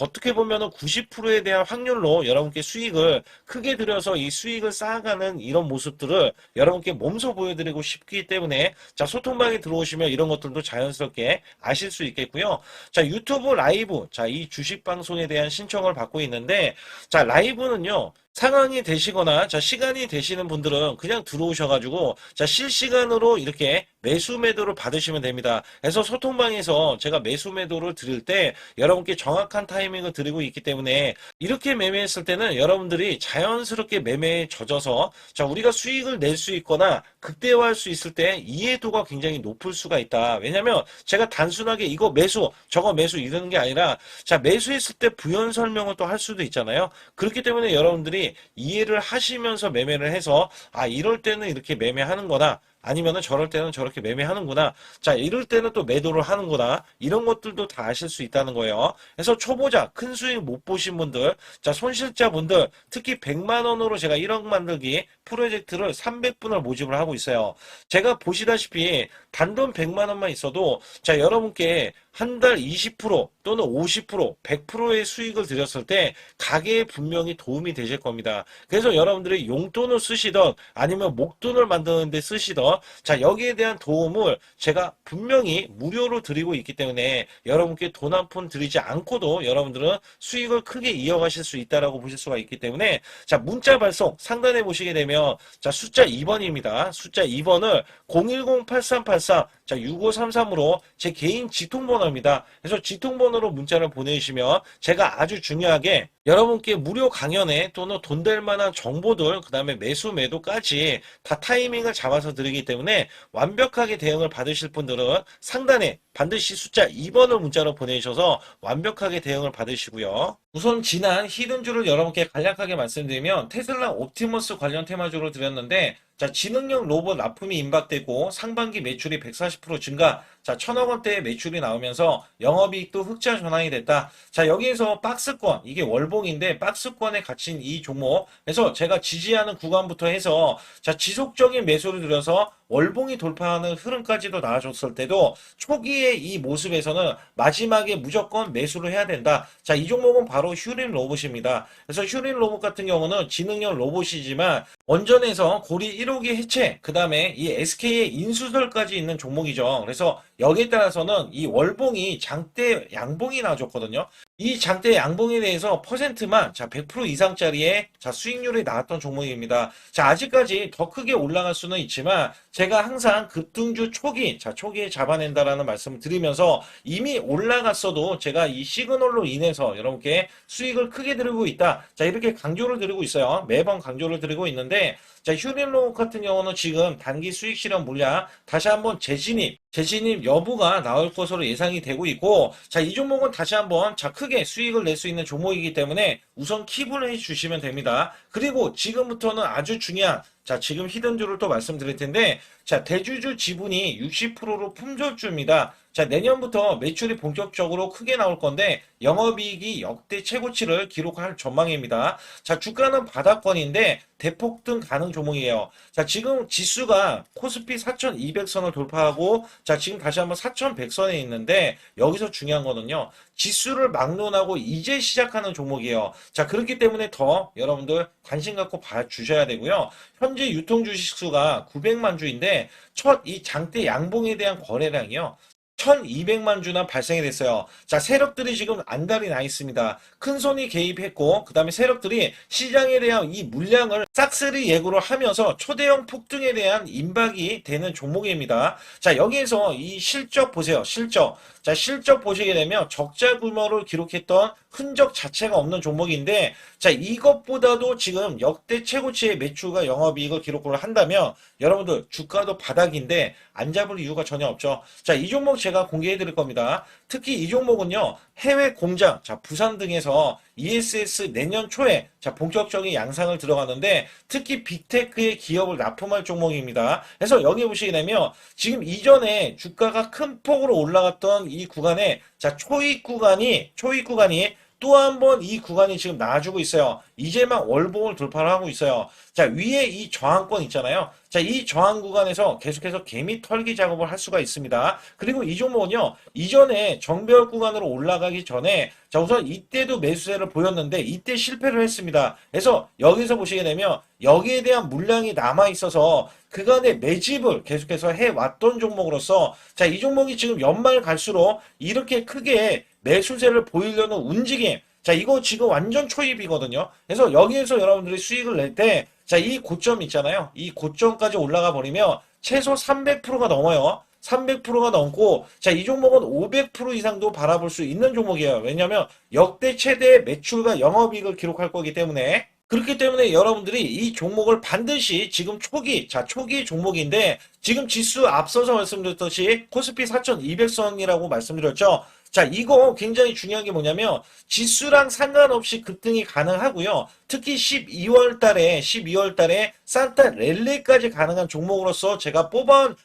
[SPEAKER 1] 어떻게 보면은 90%에 대한 확률로 여러분께 수익을 크게 들여서 이 수익을 쌓아가는 이런 모습들을 여러분께 몸소 보여드리고 싶기 때문에 소통방에 들어오시면 이런 것들도 자연스럽게 아실 수 있겠고요. 유튜브 라이브 이 주식 방송에 대한 신청을 받고 있는데 라이브는요. 상황이 되시거나 시간이 되시는 분들은 그냥 들어오셔가지고 실시간으로 이렇게 매수 매도를 받으시면 됩니다. 그래서 소통방에서 제가 매수 매도를 드릴 때 여러분께 정확한 타이밍을 드리고 있기 때문에 이렇게 매매했을 때는 여러분들이 자연스럽게 매매에 젖어서 우리가 수익을 낼 수 있거나 극대화할 수 있을 때 이해도가 굉장히 높을 수가 있다. 왜냐면 제가 단순하게 이거 매수 저거 매수 이러는 게 아니라 매수했을 때 부연 설명을 또 할 수도 있잖아요. 그렇기 때문에 여러분들이 이해를 하시면서 매매를 해서 이럴 때는 이렇게 매매하는 거다. 아니면은 저럴 때는 저렇게 매매하는구나. 이럴 때는 또 매도를 하는구나. 이런 것들도 다 아실 수 있다는 거예요. 그래서 초보자, 큰 수익 못 보신 분들, 손실자분들, 특히 100만 원으로 제가 1억 만들기 프로젝트를 300분을 모집을 하고 있어요. 제가 보시다시피 단돈 100만 원만 있어도 여러분께 한 달 20% 또는 50%, 100%의 수익을 드렸을 때 가게에 분명히 도움이 되실 겁니다. 그래서 여러분들이 용돈을 쓰시던 아니면 목돈을 만드는 데 쓰시던 여기에 대한 도움을 제가 분명히 무료로 드리고 있기 때문에 여러분께 돈 한 푼 드리지 않고도 여러분들은 수익을 크게 이어가실 수 있다라고 보실 수가 있기 때문에 문자 발송 상단에 보시게 되면 숫자 2번입니다. 숫자 2번을 010-8383-6533으로 제 개인 지통번호입니다. 그래서 지통번호로 문자를 보내주시면 제가 아주 중요하게 여러분께 무료 강연에 또는 돈 될 만한 정보들 그 다음에 매수 매도까지 다 타이밍을 잡아서 드리기 때문에 완벽하게 대응을 받으실 분들은 상단에 반드시 숫자 2번을 문자로 보내주셔서 완벽하게 대응을 받으시고요. 우선 지난 히든주를 여러분께 간략하게 말씀드리면 테슬라 옵티머스 관련 테마주로 드렸는데 지능형 로봇 납품이 임박되고 상반기 매출이 140% 증가 1000억 원대의 매출이 나오면서 영업이익도 흑자 전환이 됐다. 여기에서 박스권 이게 월봉인데 박스권에 갇힌 이 종목 그래서 제가 지지하는 구간부터 해서 지속적인 매수를 들여서 월봉이 돌파하는 흐름까지도 나와줬을 때도 초기의 이 모습에서는 마지막에 무조건 매수를 해야 된다. 자, 이 종목은 바로 휴린 로봇입니다. 그래서 휴린 로봇 같은 경우는 지능형 로봇이지만 원전에서 고리 1호기 해체, 그 다음에 이 SK의 인수설까지 있는 종목이죠. 그래서 여기에 따라서는 이 월봉이 장대 양봉이 나와줬거든요. 이 장대 양봉에 대해서 퍼센트만 자 100% 이상짜리의 자 수익률이 나왔던 종목입니다. 자, 아직까지 더 크게 올라갈 수는 있지만 제가 항상 급등주 초기 자 초기에 잡아낸다라는 말씀을 드리면서 이미 올라갔어도 제가 이 시그널로 인해서 여러분께 수익을 크게 드리고 있다. 자, 이렇게 강조를 드리고 있어요. 매번 강조를 드리고 있는데 자, 휴린로봇 같은 경우는 지금 단기 수익 실현 물량 다시 한번 재진입 여부가 나올 것으로 예상이 되고 있고, 자, 이 종목은 다시 한번 자 크게 수익을 낼 수 있는 종목이기 때문에 우선 킵을 해 주시면 됩니다. 그리고 지금부터는 아주 중요한 자, 지금 히든주를 또 말씀드릴 텐데, 자, 대주주 지분이 60%로 품절주입니다. 자, 내년부터 매출이 본격적으로 크게 나올 건데, 영업이익이 역대 최고치를 기록할 전망입니다. 자, 주가는 바닥권인데, 대폭등 가능 종목이에요. 자, 지금 지수가 코스피 4200선을 돌파하고, 자, 지금 다시 한번 4100선에 있는데, 여기서 중요한 거는요, 지수를 막론하고 이제 시작하는 종목이에요. 자, 그렇기 때문에 더 여러분들 관심 갖고 봐주셔야 되고요. 현재 유통 주식수가 900만 주인데 첫 이 장대 양봉에 대한 거래량이요. 1200만 주나 발생이 됐어요. 자, 세력들이 지금 안달이 나 있습니다. 큰손이 개입했고, 그 다음에 세력들이 시장에 대한 이 물량을 싹쓸이 예고를 하면서 초대형 폭등에 대한 임박이 되는 종목입니다. 자, 여기에서 이 실적 보세요. 실적. 자, 실적 보시게 되면 적자 규모를 기록했던 흔적 자체가 없는 종목인데, 자, 이것보다도 지금 역대 최고치의 매출과 영업이익을 기록을 한다면 여러분들 주가도 바닥인데 안 잡을 이유가 전혀 없죠. 자, 이 종목 제가 공개해 드릴 겁니다. 특히 이 종목은요, 해외 공장, 자, 부산 등에서 ESS 내년 초에 자, 본격적인 양상을 들어가는데 특히 빅테크의 기업을 납품할 종목입니다. 그래서 여기 보시게 되면 지금 이전에 주가가 큰 폭으로 올라갔던 이 구간에 자, 초입 구간이 또 한 번 이 구간이 지금 나와주고 있어요. 이제만 월봉을 돌파를 하고 있어요. 자, 위에 이 저항권 있잖아요. 자, 이 저항 구간에서 계속해서 개미 털기 작업을 할 수가 있습니다. 그리고 이 종목은요, 이전에 정배열 구간으로 올라가기 전에 자, 우선 이때도 매수세를 보였는데 이때 실패를 했습니다. 그래서 여기서 보시게 되면 여기에 대한 물량이 남아 있어서 그간의 매집을 계속해서 해왔던 종목으로서 자, 이 종목이 지금 연말 갈수록 이렇게 크게 매수세를 보이려는 움직임. 자, 이거 지금 완전 초입이거든요. 그래서 여기에서 여러분들이 수익을 낼 때, 자, 이 고점 있잖아요. 이 고점까지 올라가 버리면 최소 300%가 넘어요. 300%가 넘고, 자, 이 종목은 500% 이상도 바라볼 수 있는 종목이에요. 왜냐면 역대 최대의 매출과 영업이익을 기록할 거기 때문에. 그렇기 때문에 여러분들이 이 종목을 반드시 지금 초기 종목인데 지금 지수 앞서서 말씀드렸듯이 코스피 4200선이라고 말씀드렸죠. 자, 이거 굉장히 중요한 게 뭐냐면 지수랑 상관없이 급등이 가능하고요. 특히 12월 달에 산타 랠리까지 가능한 종목으로서 제가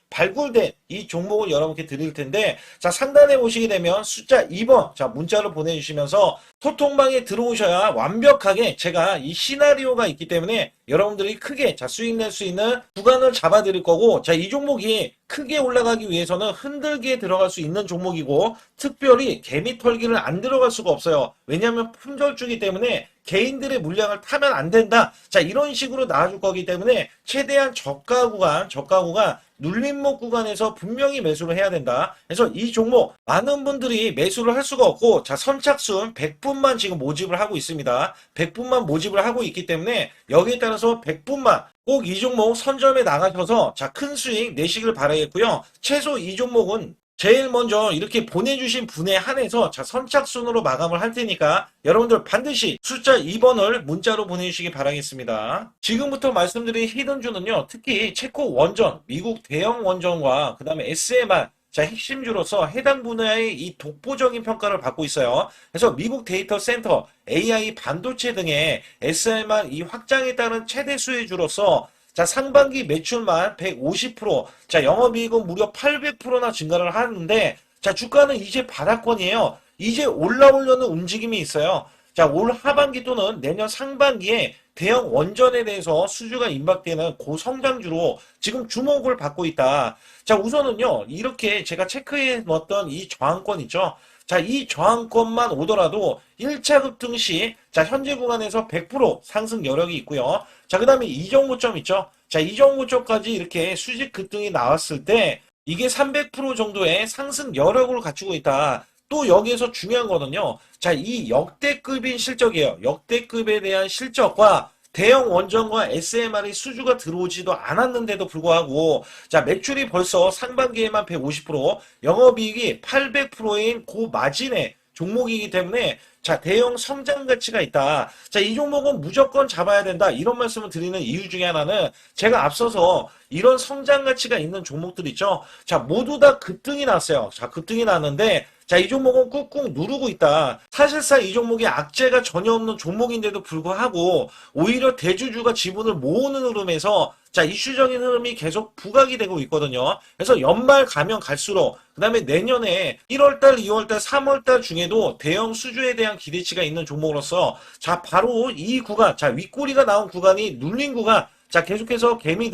[SPEAKER 1] 발굴된 이 종목을 여러분께 드릴 텐데, 자, 상단에 보시게 되면 숫자 2번, 자, 문자를 보내주시면서 소통방에 들어오셔야 완벽하게 제가 이 시나리오가 있기 때문에 여러분들이 크게 자, 수익 낼 수 있는 구간을 잡아 드릴 거고, 자, 이 종목이 크게 올라가기 위해서는 흔들기에 들어갈 수 있는 종목이고, 특별히 개미 털기를 안 들어갈 수가 없어요. 왜냐하면 품절주기 때문에 개인들의 물량을 타면 안 된다. 자, 이런 식으로 나와줄 거기 때문에 최대한 저가 구간 눌림목 구간에서 분명히 매수를 해야 된다. 그래서 이 종목 많은 분들이 매수를 할 수가 없고, 자, 선착순 100분만 지금 모집을 하고 있습니다. 100분만 모집을 하고 있기 때문에 여기에 따라서 100분만 꼭 이 종목 선점에 나가셔서 자, 큰 수익 내시길 바라겠고요. 최소 이 종목은 제일 먼저 이렇게 보내주신 분에 한해서 자, 선착순으로 마감을 할 테니까 여러분들 반드시 숫자 2번을 문자로 보내주시기 바라겠습니다. 지금부터 말씀드린 히든주는요, 특히 체코 원전, 미국 대형 원전과 그 다음에 SMR, 자, 핵심주로서 해당 분야의 이 독보적인 평가를 받고 있어요. 그래서 미국 데이터 센터, AI 반도체 등의 SMR 이 확장에 따른 최대 수혜주로서 자, 상반기 매출만 150%, 자, 영업이익은 무려 800%나 증가를 하는데, 자, 주가는 이제 바닥권이에요. 이제 올라오려는 움직임이 있어요. 자, 올 하반기 또는 내년 상반기에 대형 원전에 대해서 수주가 임박되는 고성장주로 지금 주목을 받고 있다. 자, 우선은요, 이렇게 제가 체크해 놓았던 이 저항권 있죠? 자, 이 저항권만 오더라도 1차 급등 시, 자, 현재 구간에서 100% 상승 여력이 있고요. 자, 그 다음에 이정고점 있죠? 자, 이정고점까지 이렇게 수직 급등이 나왔을 때, 이게 300% 정도의 상승 여력을 갖추고 있다. 또 여기에서 중요한 거는요. 자, 이 역대급인 실적이에요. 역대급에 대한 실적과 대형 원전과 SMR의 수주가 들어오지도 않았는데도 불구하고 자, 매출이 벌써 상반기에만 150%, 영업이익이 800%인 고마진의 종목이기 때문에 자, 대형 성장 가치가 있다. 자, 이 종목은 무조건 잡아야 된다. 이런 말씀을 드리는 이유 중에 하나는 제가 앞서서 이런 성장 가치가 있는 종목들 있죠. 자, 모두 다 급등이 났어요. 자, 급등이 났는데 자, 이 종목은 꾹꾹 누르고 있다. 사실상 이 종목이 악재가 전혀 없는 종목인데도 불구하고 오히려 대주주가 지분을 모으는 흐름에서 자, 이슈적인 흐름이 계속 부각이 되고 있거든요. 그래서 연말 가면 갈수록 그 다음에 내년에 1월달, 2월달, 3월달 중에도 대형 수주에 대한 기대치가 있는 종목으로서 자, 바로 이 구간, 자, 윗꼬리가 나온 구간이 눌린 구간, 자, 계속해서 개미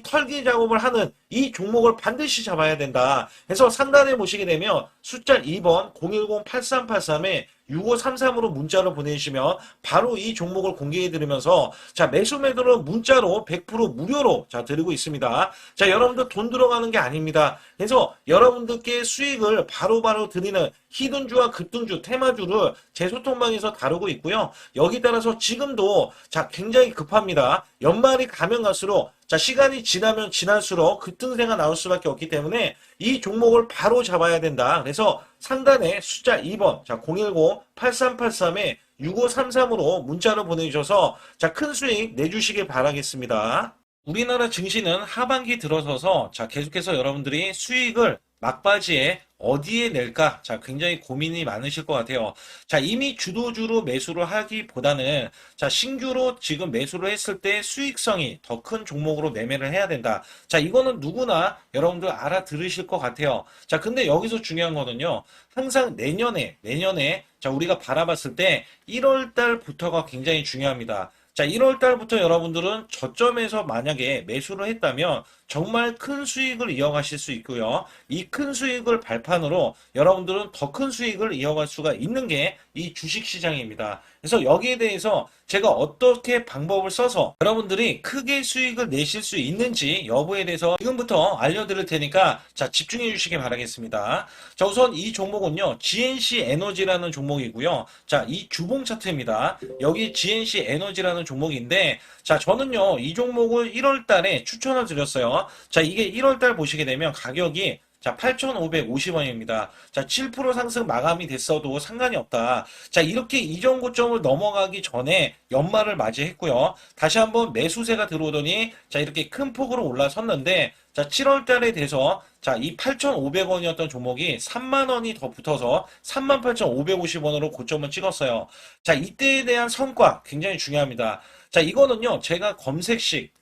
[SPEAKER 1] 털기 작업을 하는 이 종목을 반드시 잡아야 된다. 그래서 상단에 보시게 되면 숫자 2번 010-8383에 6533으로 문자를 보내주시면 바로 이 종목을 공개해드리면서 자, 매수 매도는 문자로 100% 무료로 자, 드리고 있습니다. 자, 여러분들 돈 들어가는 게 아닙니다. 그래서 여러분들께 수익을 바로바로 드리는 히든주와 급등주, 테마주를 제 소통방에서 다루고 있고요. 여기 따라서 지금도 자, 굉장히 급합니다. 연말이 가면 갈수록 자, 시간이 지나면 지날수록 급등세가 나올 수밖에 없기 때문에 이 종목을 바로 잡아야 된다. 그래서 상단에 숫자 2번, 자, 010-8383에 6533으로 문자를 보내주셔서 자, 큰 수익 내주시길 바라겠습니다. 우리나라 증시는 하반기 들어서서 자, 계속해서 여러분들이 수익을 막바지에 어디에 낼까? 자, 굉장히 고민이 많으실 것 같아요. 자, 이미 주도주로 매수를 하기보다는 자, 신규로 지금 매수를 했을 때 수익성이 더 큰 종목으로 매매를 해야 된다. 자, 이거는 누구나 여러분들 알아들으실 것 같아요. 자, 근데 여기서 중요한 거는요. 항상 내년에 자, 우리가 바라봤을 때 1월 달부터가 굉장히 중요합니다. 자, 1월 달부터 여러분들은 저점에서 만약에 매수를 했다면 정말 큰 수익을 이어가실 수 있고요. 이 큰 수익을 발판으로 여러분들은 더 큰 수익을 이어갈 수가 있는 게 이 주식시장입니다. 그래서 여기에 대해서 제가 어떻게 방법을 써서 여러분들이 크게 수익을 내실 수 있는지 여부에 대해서 지금부터 알려드릴 테니까 자, 집중해 주시기 바라겠습니다. 자, 우선 이 종목은요. GNC 에너지라는 종목이고요. 자, 이 주봉 차트입니다. 여기 GNC 에너지라는 종목인데 자, 저는요. 이 종목을 1월 달에 추천을 드렸어요. 자, 이게 1월 달 보시게 되면 가격이 자, 8,550원입니다. 자, 7% 상승 마감이 됐어도 상관이 없다. 자, 이렇게 이전 고점을 넘어가기 전에 연말을 맞이했고요. 다시 한번 매수세가 들어오더니 자, 이렇게 큰 폭으로 올라섰는데 자, 7월 달에 돼서 자, 이 8,500원이었던 종목이 3만 원이 더 붙어서 38,550원으로 고점을 찍었어요. 자, 이때에 대한 성과 굉장히 중요합니다. 자, 이거는요. 제가 검색식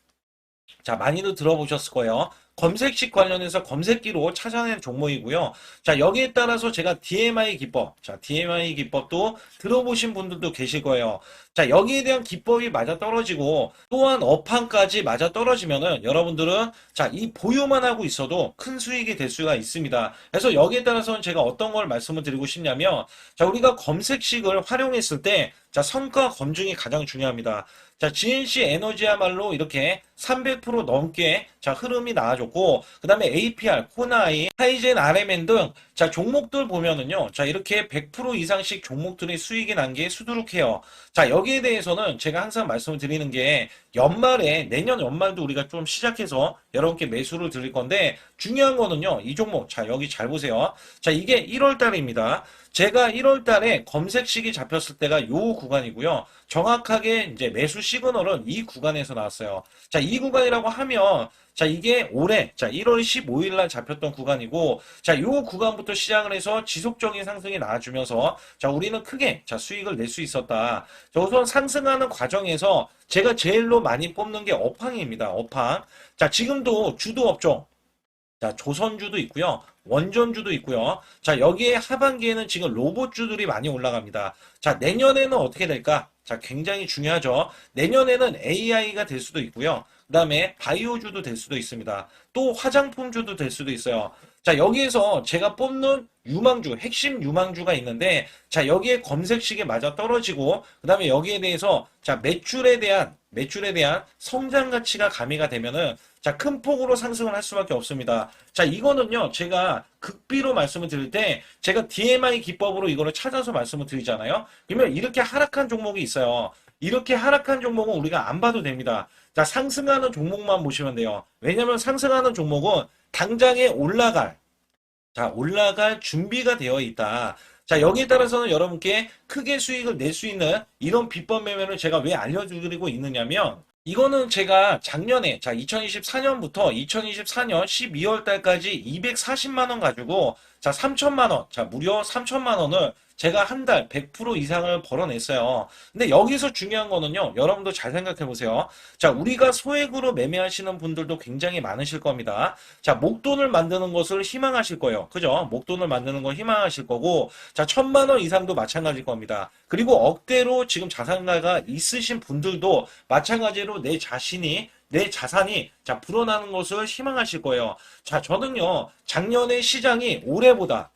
[SPEAKER 1] 자, 많이들 들어보셨을 거예요. 검색식 관련해서 검색기로 찾아낸 종목이고요. 자, 여기에 따라서 제가 DMI 기법, 자, DMI 기법도 들어보신 분들도 계실 거예요. 자, 여기에 대한 기법이 맞아 떨어지고 또한 업황까지 맞아 떨어지면은 여러분들은 자, 이 보유만 하고 있어도 큰 수익이 될 수가 있습니다. 그래서 여기에 따라서는 제가 어떤 걸 말씀을 드리고 싶냐면 자, 우리가 검색식을 활용했을 때 자, 성과 검증이 가장 중요합니다. 자, GNC 에너지야말로 이렇게 300% 넘게 자, 흐름이 나와줬고, 그 다음에 APR, 코나이, 하이젠, RMN 등 자, 종목들 보면은요. 자, 이렇게 100% 이상씩 종목들이 수익이 난 게 수두룩해요. 자, 여기에 대해서는 제가 항상 말씀을 드리는 게 연말에, 내년 연말도 우리가 좀 시작해서 여러분께 매수를 드릴 건데, 중요한 거는요. 이 종목, 자, 여기 잘 보세요. 자, 이게 1월 달입니다. 제가 1월 달에 검색식이 잡혔을 때가 요 구간이고요. 정확하게 이제 매수 시그널은 이 구간에서 나왔어요. 자, 이 구간이라고 하면 자, 이게 올해 자, 1월 15일 날 잡혔던 구간이고 자, 요 구간부터 시작을 해서 지속적인 상승이 나와주면서 자, 우리는 크게 자, 수익을 낼 수 있었다. 자, 우선 상승하는 과정에서 제가 제일로 많이 뽑는 게 업황입니다. 업황. 자, 지금도 주도 업종 자, 조선주도 있고요. 원전주도 있고요. 자, 여기에 하반기에는 지금 로봇주들이 많이 올라갑니다. 자, 내년에는 어떻게 될까? 자, 굉장히 중요하죠. 내년에는 AI가 될 수도 있고요. 그다음에 바이오주도 될 수도 있습니다. 또 화장품주도 될 수도 있어요. 자, 여기에서 제가 뽑는 유망주, 핵심 유망주가 있는데, 자, 여기에 검색식에 맞아 떨어지고, 그다음에 여기에 대해서, 자, 매출에 대한 성장 가치가 가미가 되면은, 자, 큰 폭으로 상승을 할 수밖에 없습니다. 자, 이거는요, 제가 극비로 말씀을 드릴 때, 제가 DMI 기법으로 이거를 찾아서 말씀을 드리잖아요. 그러면 이렇게 하락한 종목이 있어요. 이렇게 하락한 종목은 우리가 안 봐도 됩니다. 자, 상승하는 종목만 보시면 돼요. 왜냐면 상승하는 종목은 당장에 올라갈 준비가 되어 있다. 자, 여기에 따라서는 여러분께 크게 수익을 낼 수 있는 이런 비법 매매를 제가 왜 알려드리고 있느냐면, 이거는 제가 작년에, 자, 2024년부터 2024년 12월 달까지 240만 원 가지고, 자, 3천만 원, 자, 무려 3천만 원을 제가 한 달 100% 이상을 벌어냈어요. 근데 여기서 중요한 거는요, 여러분도 잘 생각해 보세요. 자, 우리가 소액으로 매매하시는 분들도 굉장히 많으실 겁니다. 자, 목돈을 만드는 것을 희망하실 거예요. 그죠? 목돈을 만드는 걸 희망하실 거고, 자, 1,000만 원 이상도 마찬가지일 겁니다. 그리고 억대로 지금 자산가가 있으신 분들도 마찬가지로 내 자산이 자 불어나는 것을 희망하실 거예요. 자, 저는요 작년에 시장이 올해보다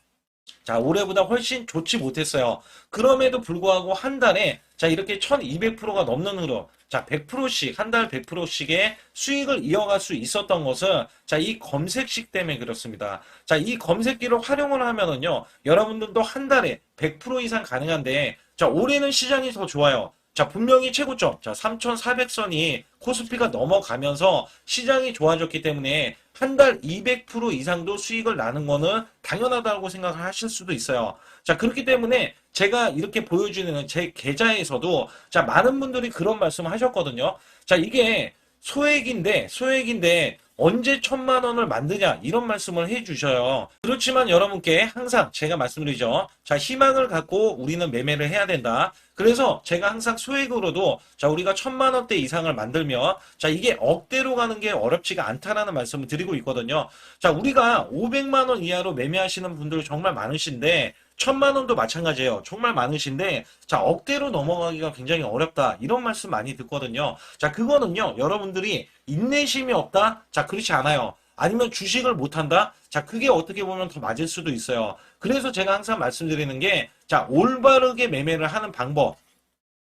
[SPEAKER 1] 훨씬 좋지 못했어요. 그럼에도 불구하고 한 달에 자 이렇게 1200%가 넘는 흐름, 자 100%씩 한 달 100%씩의 수익을 이어갈 수 있었던 것은 자 이 검색식 때문에 그렇습니다. 자 이 검색기를 활용을 하면은요 여러분들도 한 달에 100% 이상 가능한데 자 올해는 시장이 더 좋아요. 자, 분명히 최고점, 자, 3,400선이 코스피가 넘어가면서 시장이 좋아졌기 때문에 한 달 200% 이상도 수익을 나는 거는 당연하다고 생각을 하실 수도 있어요. 자, 그렇기 때문에 제가 이렇게 보여주는 제 계좌에서도 자, 많은 분들이 그런 말씀을 하셨거든요. 자, 이게 소액인데 언제 1,000만 원을 만드냐 이런 말씀을 해주셔요. 그렇지만 여러분께 항상 제가 말씀드리죠. 자, 희망을 갖고 우리는 매매를 해야 된다. 그래서 제가 항상 소액으로도 자 우리가 1,000만 원대 이상을 만들면 자 이게 억대로 가는 게 어렵지가 않다라는 말씀을 드리고 있거든요. 자, 우리가 500만 원 이하로 매매하시는 분들 정말 많으신데 1,000만 원도 마찬가지예요. 정말 많으신데 자 억대로 넘어가기가 굉장히 어렵다 이런 말씀 많이 듣거든요. 자, 그거는요 여러분들이 인내심이 없다? 자, 그렇지 않아요. 아니면 주식을 못한다? 자, 그게 어떻게 보면 더 맞을 수도 있어요. 그래서 제가 항상 말씀드리는 게 자 올바르게 매매를 하는 방법,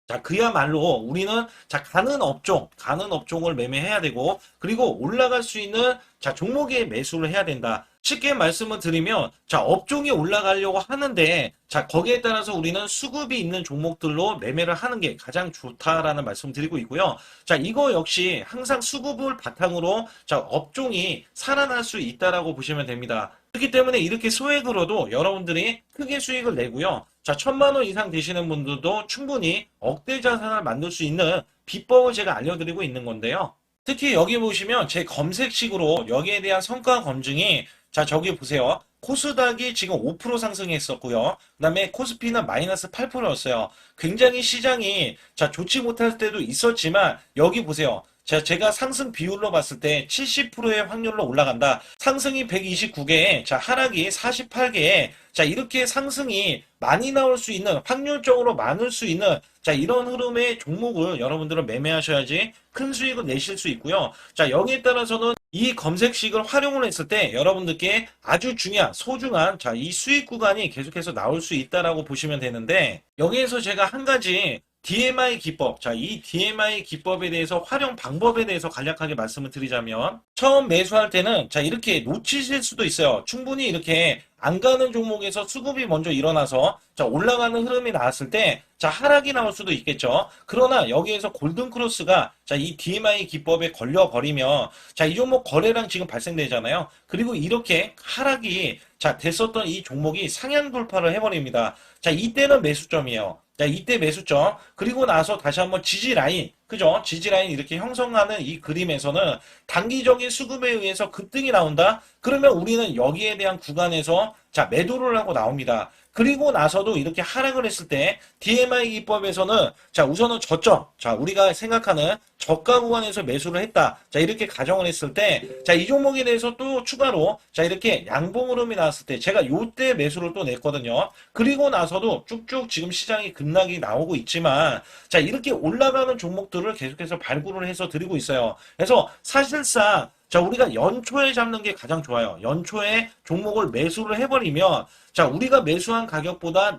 [SPEAKER 1] 자, 그야말로 우리는 자, 가는 업종을 매매해야 되고, 그리고 올라갈 수 있는 자, 종목에 매수를 해야 된다. 쉽게 말씀을 드리면, 자, 업종이 올라가려고 하는데, 자, 거기에 따라서 우리는 수급이 있는 종목들로 매매를 하는 게 가장 좋다라는 말씀 드리고 있고요. 자, 이거 역시 항상 수급을 바탕으로 자, 업종이 살아날 수 있다라고 보시면 됩니다. 그렇기 때문에 이렇게 소액으로도 여러분들이 크게 수익을 내고요. 자, 1,000만 원 이상 되시는 분들도 충분히 억대 자산을 만들 수 있는 비법을 제가 알려드리고 있는 건데요. 특히 여기 보시면 제 검색식으로 여기에 대한 성과 검증이 자, 저기 보세요. 코스닥이 지금 5% 상승했었고요. 그다음에 코스피는 마이너스 8%였어요. 굉장히 시장이 자, 좋지 못할 때도 있었지만 여기 보세요. 자, 제가 상승 비율로 봤을 때 70%의 확률로 올라간다. 상승이 129개에, 자, 하락이 48개에, 자, 이렇게 상승이 많이 나올 수 있는, 확률적으로 많을 수 있는, 자, 이런 흐름의 종목을 여러분들은 매매하셔야지 큰 수익을 내실 수 있고요. 자, 여기에 따라서는 이 검색식을 활용을 했을 때 여러분들께 아주 소중한, 자, 이 수익 구간이 계속해서 나올 수 있다라고 보시면 되는데, 여기에서 제가 한 가지 DMI 기법, 자, 이 DMI 기법에 대해서 활용 방법에 대해서 간략하게 말씀을 드리자면, 처음 매수할 때는, 자, 이렇게 놓치실 수도 있어요. 충분히 이렇게 안 가는 종목에서 수급이 먼저 일어나서, 자, 올라가는 흐름이 나왔을 때, 자, 하락이 나올 수도 있겠죠. 그러나 여기에서 골든크로스가, 자, 이 DMI 기법에 걸려버리면, 자, 이 종목 거래량 지금 발생되잖아요. 그리고 이렇게 하락이, 자, 됐었던 이 종목이 상향 돌파를 해버립니다. 자, 이때는 매수점이에요. 자, 이때 매수점. 그리고 나서 다시 한번 지지라인. 그죠? 지지라인 이렇게 형성하는 이 그림에서는 단기적인 수급에 의해서 급등이 나온다? 그러면 우리는 여기에 대한 구간에서 자, 매도를 하고 나옵니다. 그리고 나서도 이렇게 하락을 했을 때 DMI 기법에서는 자 우선은 저점, 자 우리가 생각하는 저가 구간에서 매수를 했다. 자 이렇게 가정을 했을 때 자 이 종목에 대해서 또 추가로 자 이렇게 양봉 흐름이 나왔을 때 제가 요때 매수를 또 냈거든요. 그리고 나서도 쭉쭉 지금 시장이 급락이 나오고 있지만 자 이렇게 올라가는 종목들을 계속해서 발굴을 해서 드리고 있어요. 그래서 사실상 자 우리가 연초에 잡는 게 가장 좋아요. 연초에 종목을 매수를 해버리면 자 우리가 매수한 가격보다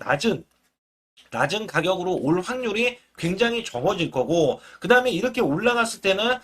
[SPEAKER 1] 낮은 가격으로 올 확률이 굉장히 적어질 거고, 그 다음에 이렇게 올라갔을 때는,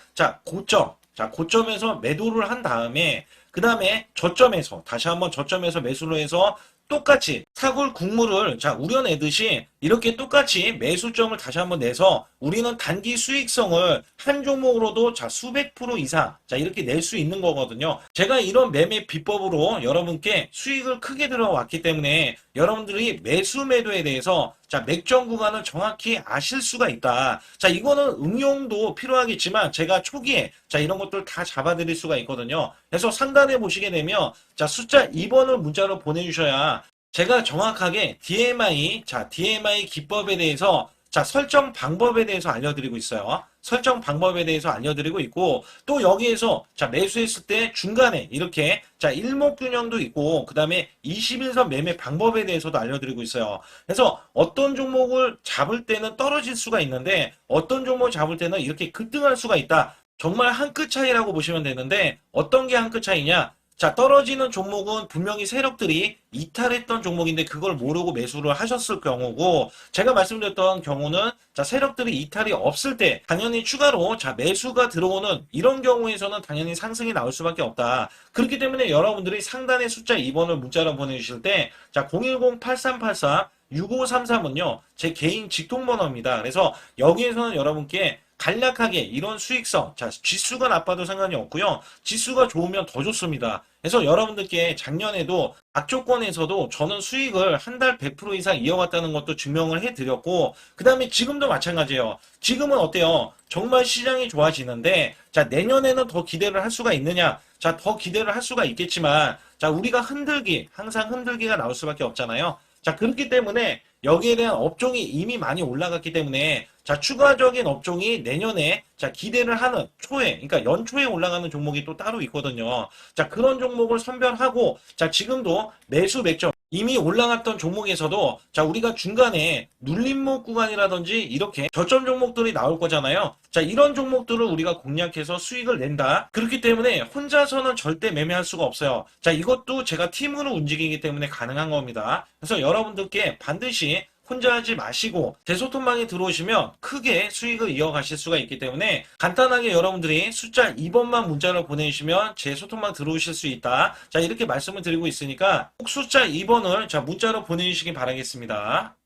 [SPEAKER 1] 고점에서 매도를 한 다음에, 그 다음에 저점에서, 다시 한번 저점에서 매수를 해서 똑같이 사골 국물을 우려내듯이 이렇게 똑같이 매수점을 다시 한번 내서 우리는 단기 수익성을 한 종목으로도 수백 프로 이상 이렇게 낼 수 있는 거거든요. 제가 이런 매매 비법으로 여러분께 수익을 크게 들어왔기 때문에 여러분들이 매수 매도에 대해서 맥점 구간을 정확히 아실 수가 있다. 이거는 응용도 필요하겠지만 제가 초기에 이런 것들 다 잡아드릴 수가 있거든요. 그래서 상단에 보시게 되면 숫자 2번을 문자로 보내주셔야 제가 정확하게 DMI 기법에 대해서 설정 방법에 대해서 알려드리고 있어요. 설정 방법에 대해서 알려드리고 있고, 또 여기에서 매수했을 때 중간에 이렇게 일목균형도 있고, 그 다음에 21선 매매 방법에 대해서도 알려드리고 있어요. 그래서 어떤 종목을 잡을 때는 떨어질 수가 있는데 어떤 종목을 잡을 때는 이렇게 급등할 수가 있다. 정말 한 끗 차이라고 보시면 되는데 어떤 게 한 끗 차이냐? 떨어지는 종목은 분명히 세력들이 이탈했던 종목인데 그걸 모르고 매수를 하셨을 경우고, 제가 말씀드렸던 경우는 세력들이 이탈이 없을 때 당연히 추가로 매수가 들어오는 이런 경우에서는 당연히 상승이 나올 수밖에 없다. 그렇기 때문에 여러분들이 상단에 숫자 2번을 문자로 보내주실 때 010-8384-6533은요 제 개인 직통번호입니다. 그래서 여기에서는 여러분께 간략하게 이런 수익성, 지수가 나빠도 상관이 없고요. 지수가 좋으면 더 좋습니다. 그래서 여러분들께 작년에도 악조건에서도 저는 수익을 한 달 100% 이상 이어갔다는 것도 증명을 해드렸고, 그 다음에 지금도 마찬가지예요. 지금은 어때요? 정말 시장이 좋아지는데 내년에는 더 기대를 할 수가 있느냐? 더 기대를 할 수가 있겠지만 우리가 항상 흔들기가 나올 수밖에 없잖아요. 그렇기 때문에 여기에 대한 업종이 이미 많이 올라갔기 때문에 추가적인 업종이 내년에 기대를 하는 그러니까 연초에 올라가는 종목이 또 따로 있거든요. 그런 종목을 선별하고 지금도 매수 맥점 이미 올라갔던 종목에서도 우리가 중간에 눌림목 구간이라든지 이렇게 저점 종목들이 나올 거잖아요. 이런 종목들을 우리가 공략해서 수익을 낸다. 그렇기 때문에 혼자서는 절대 매매할 수가 없어요. 이것도 제가 팀으로 움직이기 때문에 가능한 겁니다. 그래서 여러분들께 반드시 혼자 하지 마시고 제 소통방에 들어오시면 크게 수익을 이어가실 수가 있기 때문에 간단하게 여러분들이 숫자 2번만 문자로 보내주시면 제 소통방 들어오실 수 있다. 이렇게 말씀을 드리고 있으니까 꼭 숫자 2번을 문자로 보내주시기 바라겠습니다.